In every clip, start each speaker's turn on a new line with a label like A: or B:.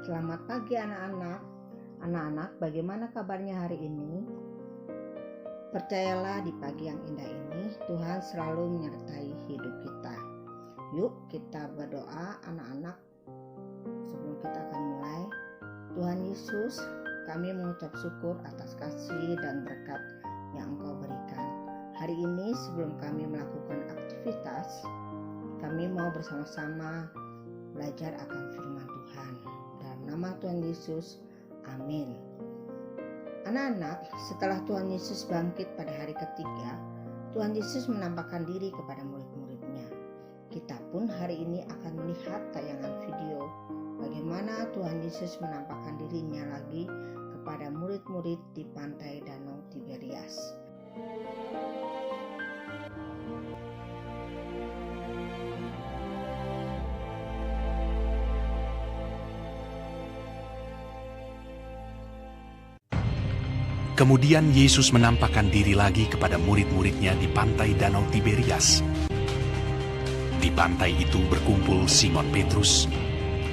A: Selamat pagi anak-anak. Anak-anak, bagaimana kabarnya hari ini? Percayalah di pagi yang indah ini, Tuhan selalu menyertai hidup kita. Yuk kita berdoa anak-anak sebelum kita akan mulai. Tuhan Yesus, kami mengucap syukur atas kasih dan berkat yang Engkau berikan. Hari ini sebelum kami melakukan aktivitas, kami mau bersama-sama belajar akan firman Tuhan. Dalam nama Tuhan Yesus, amin. Anak-anak, setelah Tuhan Yesus bangkit pada hari ketiga, Tuhan Yesus menampakkan diri kepada murid-muridnya. Kita pun hari ini akan melihat tayangan video bagaimana Tuhan Yesus menampakkan dirinya lagi kepada murid-murid di pantai Danau Tiberias.
B: Kemudian Yesus menampakkan diri lagi kepada murid-muridnya di pantai Danau Tiberias. Di pantai itu berkumpul Simon Petrus,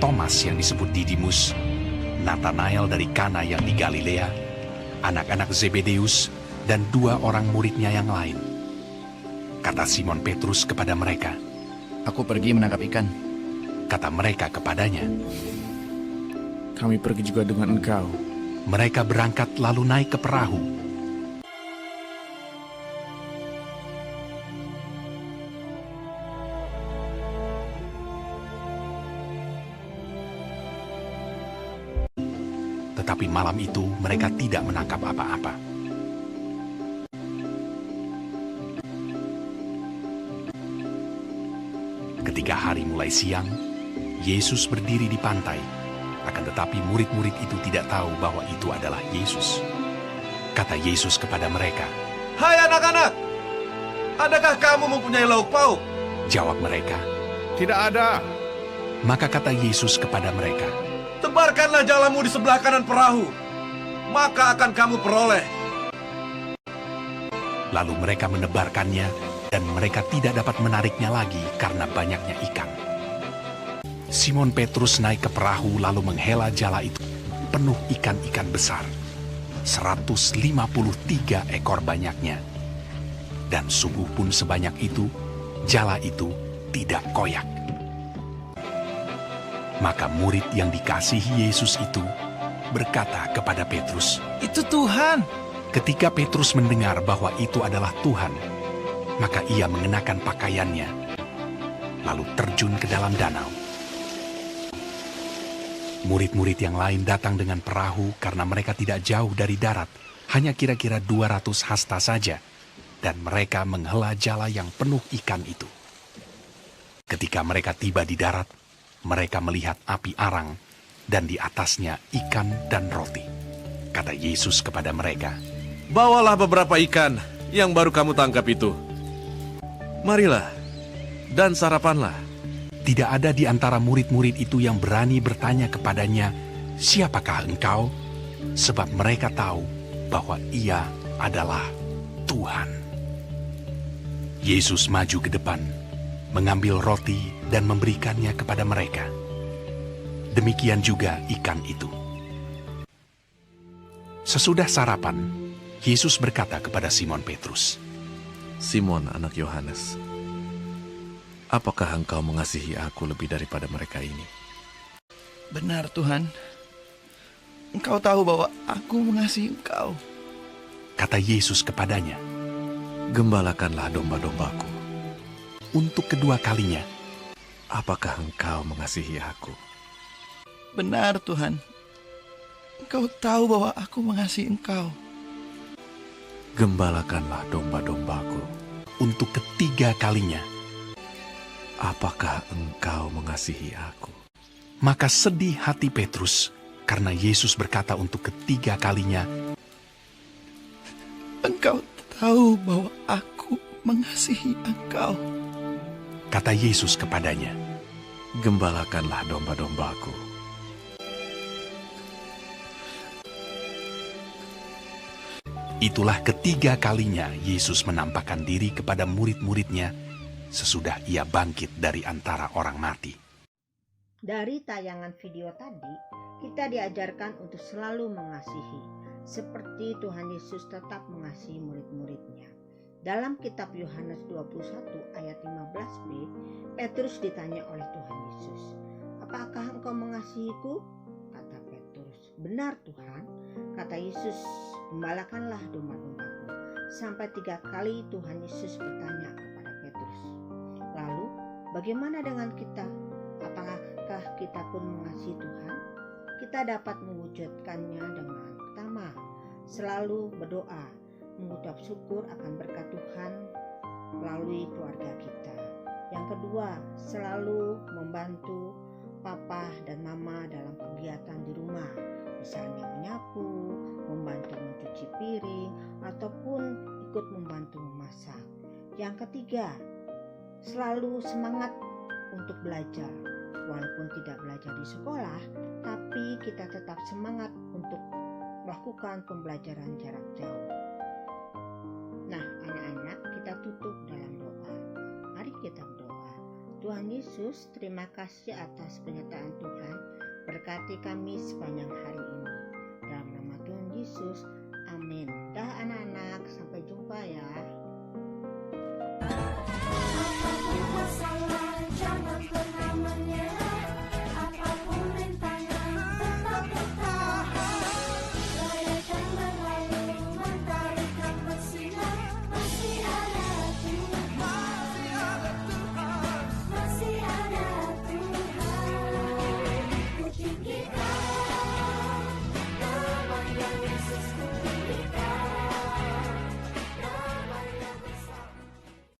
B: Thomas yang disebut Didimus, Nathanael dari Kana yang di Galilea, anak-anak Zebedeus, dan 2 orang muridnya yang lain. Kata Simon Petrus kepada mereka,
C: "Aku pergi menangkap ikan."
B: Kata mereka kepadanya,
C: "Kami pergi juga dengan engkau."
B: Mereka berangkat lalu naik ke perahu. Tetapi malam itu mereka tidak menangkap apa-apa. Ketika hari mulai siang, Yesus berdiri di pantai. Akan tetapi murid-murid itu tidak tahu bahwa itu adalah Yesus. Kata Yesus kepada mereka,
D: "Hai anak-anak, adakah kamu mempunyai lauk pauk?"
B: Jawab mereka,
C: "Tidak ada."
B: Maka kata Yesus kepada mereka,
D: "Tebarkanlah jalamu di sebelah kanan perahu, maka akan kamu peroleh."
B: Lalu mereka menebarkannya, dan mereka tidak dapat menariknya lagi karena banyaknya ikan. Simon Petrus naik ke perahu lalu menghela jala itu, penuh ikan-ikan besar, 153 ekor banyaknya. Dan sungguh pun sebanyak itu, jala itu tidak koyak. Maka murid yang dikasihi Yesus itu berkata kepada Petrus,
D: "Itu Tuhan."
B: Ketika Petrus mendengar bahwa itu adalah Tuhan, maka ia mengenakan pakaiannya, lalu terjun ke dalam danau. Murid-murid yang lain datang dengan perahu karena mereka tidak jauh dari darat, hanya kira-kira 200 hasta saja, dan mereka menghela jala yang penuh ikan itu. Ketika mereka tiba di darat, mereka melihat api arang, dan di atasnya ikan dan roti. Kata Yesus kepada mereka,
D: "Bawalah beberapa ikan yang baru kamu tangkap itu. Marilah, dan sarapanlah."
B: Tidak ada di antara murid-murid itu yang berani bertanya kepadanya, "Siapakah engkau?" Sebab mereka tahu bahwa ia adalah Tuhan. Yesus maju ke depan, mengambil roti dan memberikannya kepada mereka. Demikian juga ikan itu. Sesudah sarapan, Yesus berkata kepada Simon Petrus,
D: "Simon anak Yohanes, apakah engkau mengasihi aku lebih daripada mereka ini?"
C: "Benar Tuhan, Engkau tahu bahwa aku mengasihi Engkau."
B: Kata Yesus kepadanya,
D: "Gembalakanlah domba-dombaku."
B: untuk kedua kalinya,
D: Apakah engkau mengasihi aku?
C: "Benar Tuhan, Engkau tahu bahwa aku mengasihi Engkau."
D: Gembalakanlah domba-dombaku.
B: untuk ketiga kalinya.
D: Apakah engkau mengasihi aku?
B: Maka sedih hati Petrus karena Yesus berkata untuk ketiga kalinya,
C: "Engkau tahu bahwa aku mengasihi Engkau."
B: Kata Yesus kepadanya,
D: Gembalakanlah domba-dombaku.
B: Itulah ketiga kalinya Yesus menampakkan diri kepada murid-muridnya sesudah ia bangkit dari antara orang mati.
A: Dari tayangan video tadi, Kita diajarkan untuk selalu mengasihi, seperti Tuhan Yesus tetap mengasihi murid-muridnya. Dalam kitab Yohanes 21 ayat 15b, Petrus ditanya oleh Tuhan Yesus, "Apakah engkau mengasihiku?" Kata Petrus, "Benar Tuhan." Kata Yesus, "Gembalakanlah domba-dombaku." Sampai 3 kali Tuhan Yesus bertanya kepada Petrus. Lalu, bagaimana dengan kita? Apakah kita pun mengasihi Tuhan? Kita dapat mewujudkannya dengan pertama, selalu berdoa, mengucap syukur akan berkat Tuhan melalui keluarga kita. Yang kedua, selalu membantu papa dan mama dalam kegiatan di rumah, misalnya menyapu, membantu mencuci piring, ataupun ikut membantu memasak. Yang ketiga, selalu semangat untuk belajar. Walaupun tidak belajar di sekolah, tapi kita tetap semangat untuk melakukan pembelajaran jarak jauh. Nah, anak-anak, kita tutup dalam doa. Mari kita berdoa. Tuhan Yesus, terima kasih atas penyertaan Tuhan. Berkati kami sepanjang hari ini. Dalam nama Tuhan Yesus, amin. Dah anak-anak, sampai jumpa ya.